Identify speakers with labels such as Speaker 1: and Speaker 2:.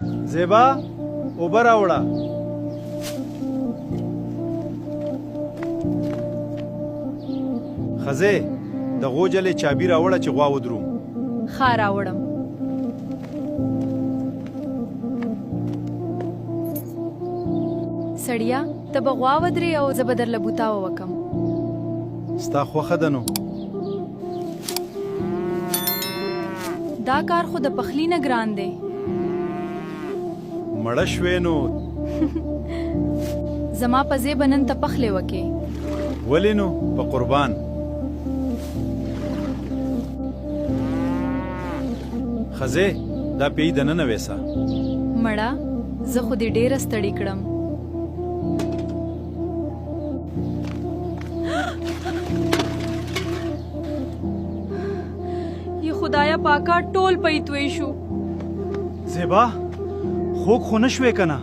Speaker 1: زیبا اوبه راوړه. ښځې د غوجلې چابي راوړه چې غوا ودروم.
Speaker 2: ښه راوړم. سړیا ته به غوا ودرې او زه به درله بوتا ووکم.
Speaker 1: ستا خوښه ده نو.
Speaker 2: دا کار خو د پخلي نه ګران دی.
Speaker 1: مړه شوې نو.
Speaker 2: زما په ځای به نن ته پخلی وکې.
Speaker 1: ولې نو په قربان. ښځې دا پیي دننه ویسه.
Speaker 2: مړه زه خو دې ډېره ستړې کړم. ی خدایا پاکه ټول پی توی شو.
Speaker 1: زیبا خوږ خو نه شوې که نه؟